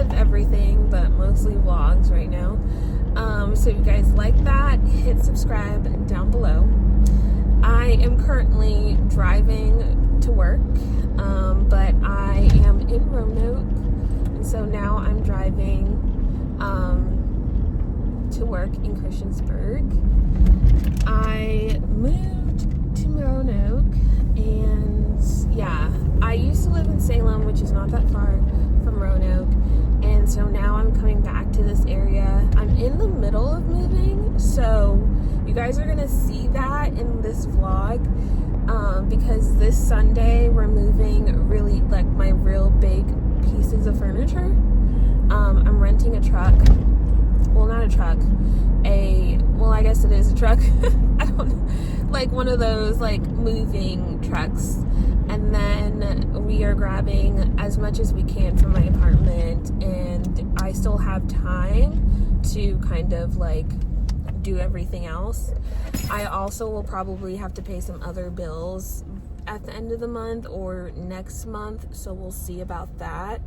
of everything, but mostly vlogs right now. So if you guys like that, hit subscribe down below. I am currently driving to work, but I am in Roanoke, and so now I'm driving to work in Christiansburg. I moved to Roanoke, and yeah, I used to live in Salem, which is not that far from Roanoke, and so now I'm coming back to this area. I'm in the middle of moving, so you guys are gonna see that in this vlog, because this Sunday we're moving really, like, my real big pieces of furniture. I'm renting a truck. Well, not a truck, well, I guess it is a truck. I don't know, like one of those like moving trucks, and then we are grabbing as much as we can from my apartment, and I still have time to kind of like do everything else. I also will probably have to pay some other bills at the end of the month or next month, so we'll see about that.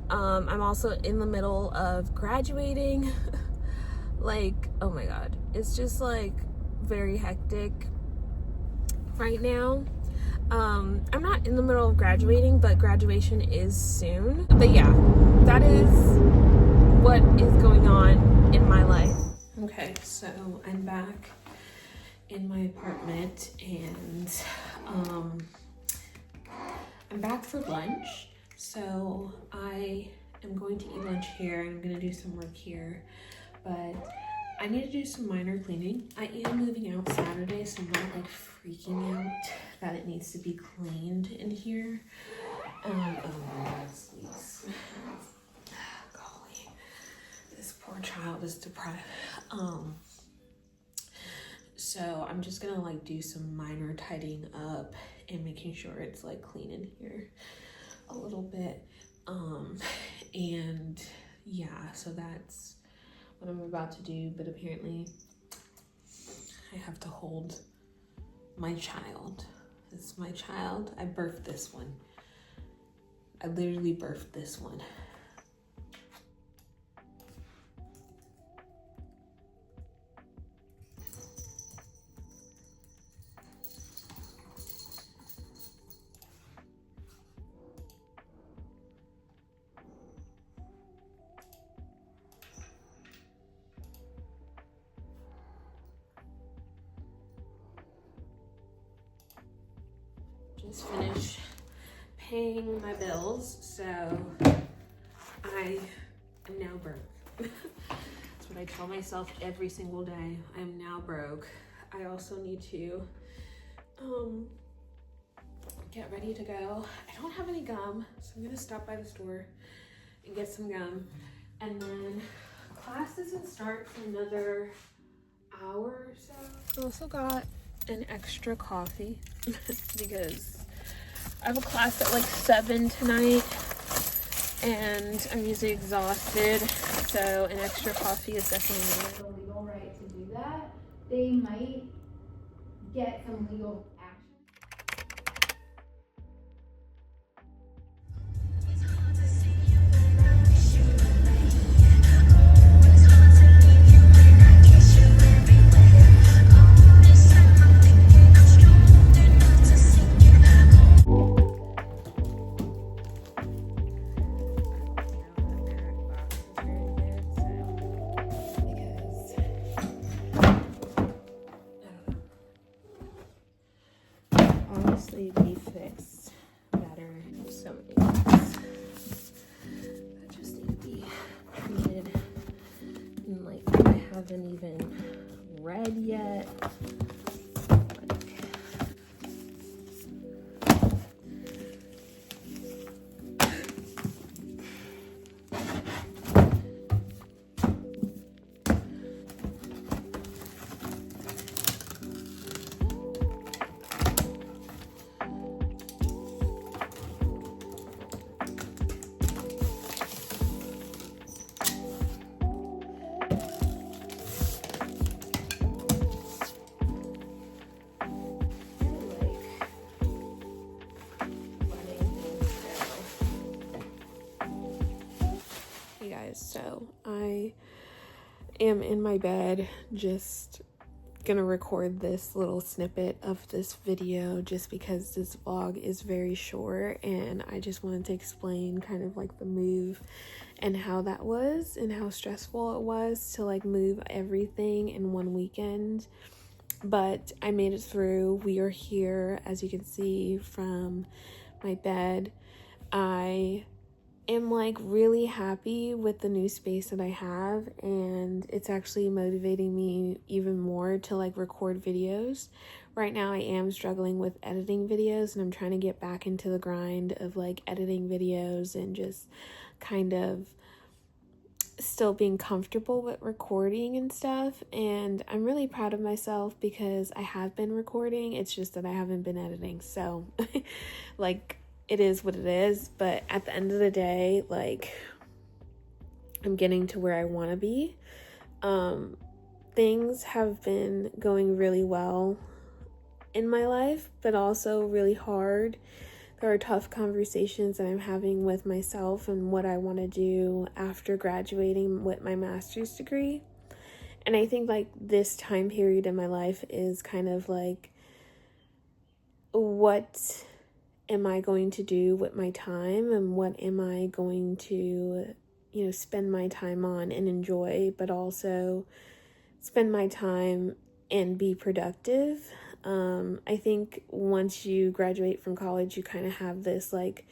I'm also in the middle of graduating. Like, oh my god, it's just like very hectic right now. I'm not in the middle of graduating, but graduation is soon. But yeah, that is what is going on in my life. Okay, so I'm back in my apartment, and I'm back for lunch. So I am going to eat lunch here, and I'm gonna do some work here, but I need to do some minor cleaning. I am moving out Saturday, so I'm not like freaking out that it needs to be cleaned in here. Oh my god, please. Golly, this poor child is deprived. So I'm just gonna like do some minor tidying up and making sure it's like clean in here a little bit. And yeah, so that's what I'm about to do, but apparently I have to hold my child. It's my child. I birthed this one. I literally birthed this one. Just finished paying my bills, so I am now broke. That's what I tell myself every single day. I am now broke. I also need to get ready to go. I don't have any gum, so I'm gonna stop by the store and get some gum. And then class doesn't start for another hour or so. I also got an extra coffee because I have a class at like 7 tonight, and I'm usually exhausted, so an extra coffee is definitely needed. The legal right to do that, they might get some legal action. Be fixed better. So many things that just need to be treated, and like I haven't even read yet. guys. So I am in my bed, just gonna record this little snippet of this video just because this vlog is very short, and I just wanted to explain kind of like the move and how that was and how stressful it was to like move everything in one weekend. But I made it through. We are here, as you can see from my bed. I am like really happy with the new space that I have, and it's actually motivating me even more to like record videos. Right now I am struggling with editing videos, and I'm trying to get back into the grind of like editing videos and just kind of still being comfortable with recording and stuff. And I'm really proud of myself because I have been recording. It's just that I haven't been editing. So like, it is what it is. But at the end of the day, like, I'm getting to where I want to be. Things have been going really well in my life, but also really hard. There are tough conversations that I'm having with myself and what I want to do after graduating with my master's degree. And I think like this time period in my life is kind of like, what am I going to do with my time, and what am I going to, spend my time on and enjoy, but also spend my time and be productive. I think once you graduate from college, you kind of have this like,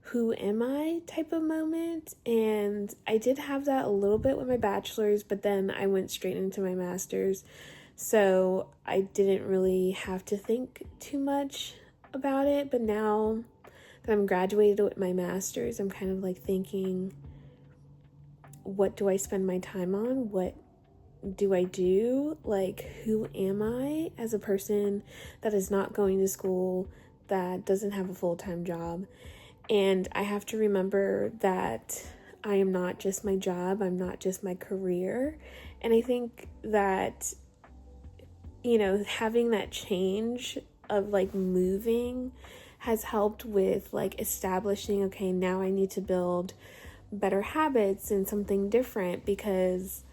who am I type of moment. And I did have that a little bit with my bachelor's, but then I went straight into my master's. So I didn't really have to think too much about it. But now that I'm graduated with my master's, I'm kind of like thinking, what do I spend my time on? What do I do? Like, who am I as a person that is not going to school, that doesn't have a full-time job? And I have to remember that I am not just my job, I'm not just my career. And I think that, having that change of like moving has helped with like establishing, okay, now I need to build better habits and something different, because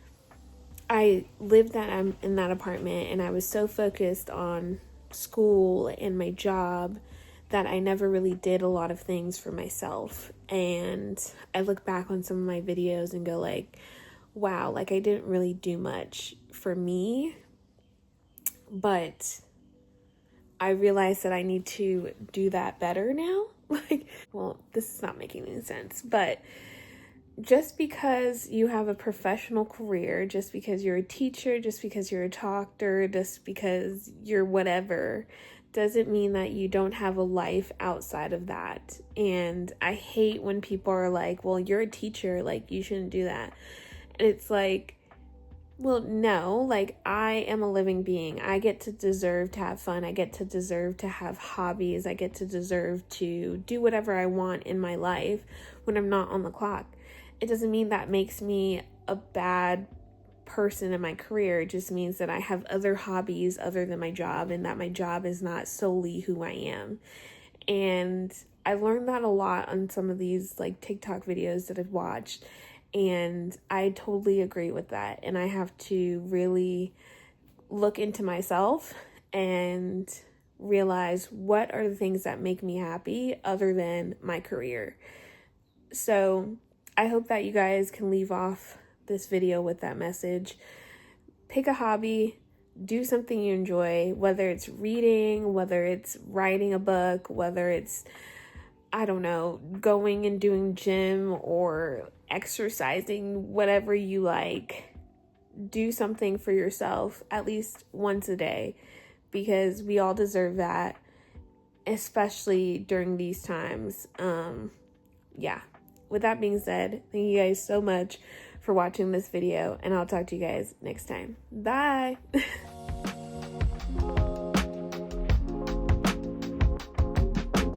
I lived in that apartment and I was so focused on school and my job that I never really did a lot of things for myself. And I look back on some of my videos and go like, wow, like I didn't really do much for me. But I realized that I need to do that better now. This is not making any sense, but just because you have a professional career, just because you're a teacher, just because you're a doctor, just because you're whatever, doesn't mean that you don't have a life outside of that. And I hate when people are like, well, you're a teacher, like you shouldn't do that. And it's like, well, no, like I am a living being. I get to deserve to have fun. I get to deserve to have hobbies. I get to deserve to do whatever I want in my life when I'm not on the clock. It doesn't mean that makes me a bad person in my career. It just means that I have other hobbies other than my job, and that my job is not solely who I am. And I learned that a lot on some of these like TikTok videos that I've watched, and I totally agree with that. And I have to really look into myself and realize what are the things that make me happy other than my career. So I hope that you guys can leave off this video with that message. Pick a hobby, do something you enjoy, whether it's reading, whether it's writing a book, whether it's, I don't know, going and doing gym or exercising, whatever you like. Do something for yourself at least once a day, because we all deserve that, especially during these times. With that being said, thank you guys so much for watching this video, and I'll talk to you guys next time. Bye!